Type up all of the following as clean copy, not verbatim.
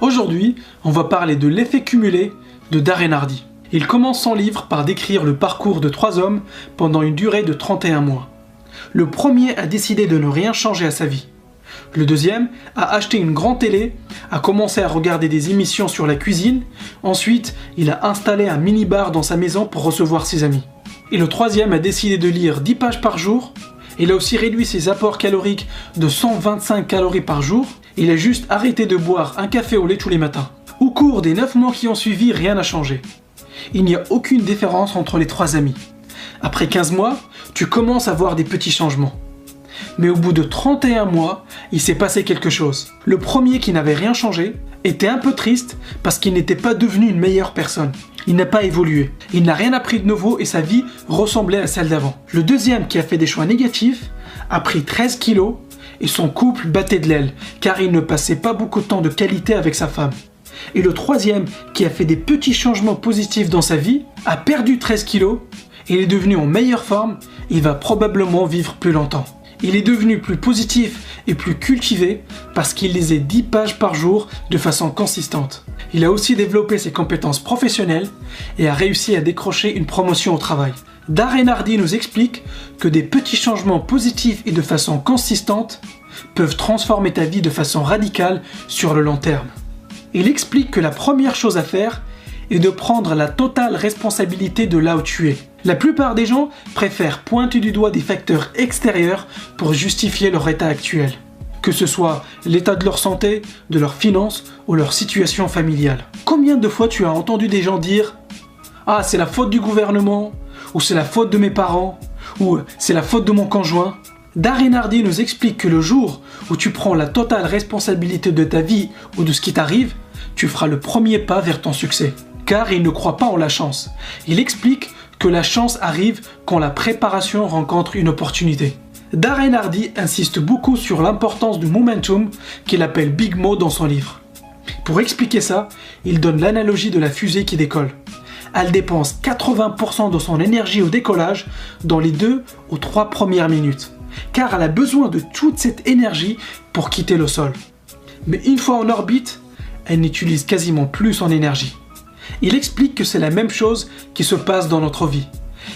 Aujourd'hui, on va parler de l'effet cumulé de Darren Hardy. Il commence son livre par décrire le parcours de 3 hommes pendant une durée de 31 mois. Le premier a décidé de ne rien changer à sa vie. Le deuxième a acheté une grande télé, a commencé à regarder des émissions sur la cuisine. Ensuite, il a installé un mini-bar dans sa maison pour recevoir ses amis. Et le troisième a décidé de lire 10 pages par jour. Il a aussi réduit ses apports caloriques de 125 calories par jour. Il a juste arrêté de boire un café au lait tous les matins. Au cours des 9 mois qui ont suivi, rien n'a changé. Il n'y a aucune différence entre les 3 amis. Après 15 mois, tu commences à voir des petits changements. Mais au bout de 31 mois, il s'est passé quelque chose. Le premier, qui n'avait rien changé, était un peu triste parce qu'il n'était pas devenu une meilleure personne. Il n'a pas évolué. Il n'a rien appris de nouveau et sa vie ressemblait à celle d'avant. Le deuxième, qui a fait des choix négatifs, a pris 13 kilos et son couple battait de l'aile car il ne passait pas beaucoup de temps de qualité avec sa femme. Et le troisième, qui a fait des petits changements positifs dans sa vie, a perdu 13 kilos et il est devenu en meilleure forme. Il va probablement vivre plus longtemps. Il est devenu plus positif et plus cultivé parce qu'il lisait 10 pages par jour de façon consistante. Il a aussi développé ses compétences professionnelles et a réussi à décrocher une promotion au travail. Darren Hardy nous explique que des petits changements positifs et de façon consistante peuvent transformer ta vie de façon radicale sur le long terme. Il explique que la première chose à faire est de prendre la totale responsabilité de là où tu es. La plupart des gens préfèrent pointer du doigt des facteurs extérieurs pour justifier leur état actuel, que ce soit l'état de leur santé, de leurs finances ou leur situation familiale. Combien de fois tu as entendu des gens dire « Ah, c'est la faute du gouvernement » ou « c'est la faute de mes parents » ou « c'est la faute de mon conjoint ». Darren Hardy nous explique que le jour où tu prends la totale responsabilité de ta vie ou de ce qui t'arrive, tu feras le premier pas vers ton succès. Car il ne croit pas en la chance. Il explique que la chance arrive quand la préparation rencontre une opportunité. Darren Hardy insiste beaucoup sur l'importance du momentum qu'il appelle Big Mo dans son livre. Pour expliquer ça, il donne l'analogie de la fusée qui décolle. Elle dépense 80% de son énergie au décollage dans les 2 ou 3 premières minutes, car elle a besoin de toute cette énergie pour quitter le sol. Mais une fois en orbite, elle n'utilise quasiment plus son énergie. Il explique que c'est la même chose qui se passe dans notre vie.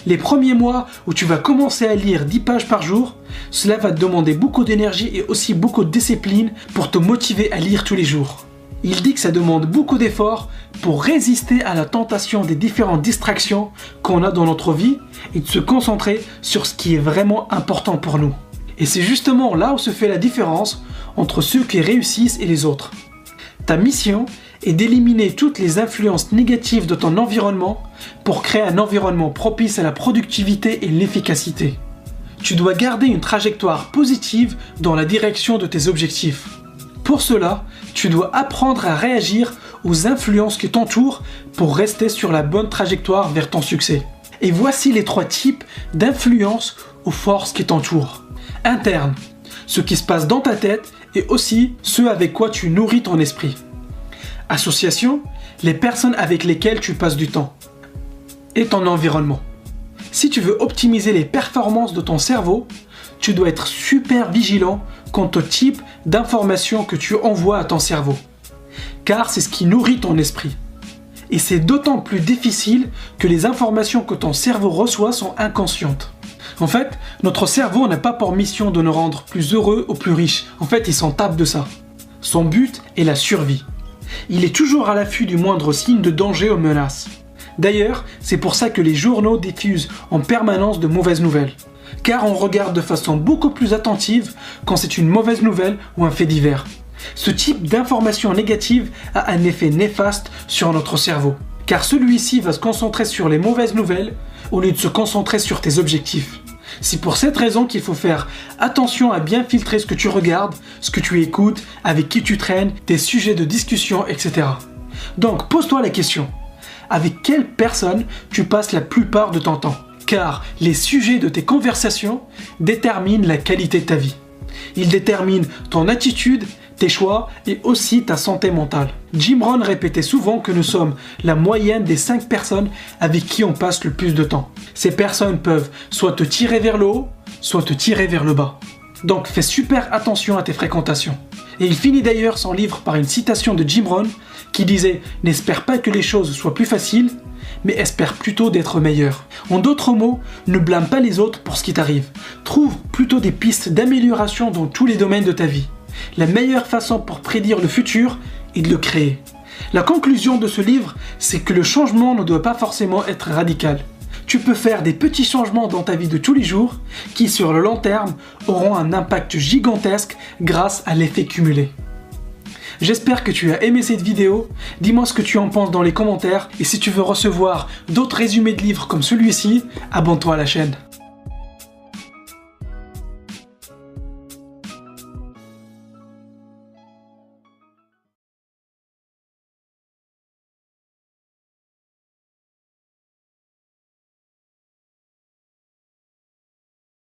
Les premiers mois où tu vas commencer à lire 10 pages par jour, cela va te demander beaucoup d'énergie et aussi beaucoup de discipline pour te motiver à lire tous les jours. Il dit que ça demande beaucoup d'efforts pour résister à la tentation des différentes distractions qu'on a dans notre vie et de se concentrer sur ce qui est vraiment important pour nous. Et c'est justement là où se fait la différence entre ceux qui réussissent et les autres. Ta mission est d'éliminer toutes les influences négatives de ton environnement pour créer un environnement propice à la productivité et l'efficacité. Tu dois garder une trajectoire positive dans la direction de tes objectifs. Pour cela, tu dois apprendre à réagir aux influences qui t'entourent pour rester sur la bonne trajectoire vers ton succès. Et voici les 3 types d'influences ou forces qui t'entourent. Interne, ce qui se passe dans ta tête et aussi ce avec quoi tu nourris ton esprit. Association, les personnes avec lesquelles tu passes du temps. Et ton environnement. Si tu veux optimiser les performances de ton cerveau, tu dois être super vigilant quant au type d'informations que tu envoies à ton cerveau. Car c'est ce qui nourrit ton esprit. Et c'est d'autant plus difficile que les informations que ton cerveau reçoit sont inconscientes. En fait, notre cerveau n'a pas pour mission de nous rendre plus heureux ou plus riches. En fait, il s'en tape de ça. Son but est la survie. Il est toujours à l'affût du moindre signe de danger ou menace. D'ailleurs, c'est pour ça que les journaux diffusent en permanence de mauvaises nouvelles. Car on regarde de façon beaucoup plus attentive quand c'est une mauvaise nouvelle ou un fait divers. Ce type d'information négative a un effet néfaste sur notre cerveau. Car celui-ci va se concentrer sur les mauvaises nouvelles au lieu de se concentrer sur tes objectifs. C'est pour cette raison qu'il faut faire attention à bien filtrer ce que tu regardes, ce que tu écoutes, avec qui tu traînes, tes sujets de discussion, etc. Donc pose-toi la question, avec quelle personne tu passes la plupart de ton temps? Car les sujets de tes conversations déterminent la qualité de ta vie. Ils déterminent ton attitude, tes choix et aussi ta santé mentale. Jim Rohn répétait souvent que nous sommes la moyenne des 5 personnes avec qui on passe le plus de temps. Ces personnes peuvent soit te tirer vers le haut, soit te tirer vers le bas. Donc fais super attention à tes fréquentations. Et il finit d'ailleurs son livre par une citation de Jim Rohn qui disait « N'espère pas que les choses soient plus faciles, mais espère plutôt d'être meilleur. » En d'autres mots, ne blâme pas les autres pour ce qui t'arrive. Trouve plutôt des pistes d'amélioration dans tous les domaines de ta vie. La meilleure façon pour prédire le futur est de le créer. La conclusion de ce livre, c'est que le changement ne doit pas forcément être radical. Tu peux faire des petits changements dans ta vie de tous les jours qui, sur le long terme, auront un impact gigantesque grâce à l'effet cumulé. J'espère que tu as aimé cette vidéo, dis-moi ce que tu en penses dans les commentaires et si tu veux recevoir d'autres résumés de livres comme celui-ci, abonne-toi à la chaîne.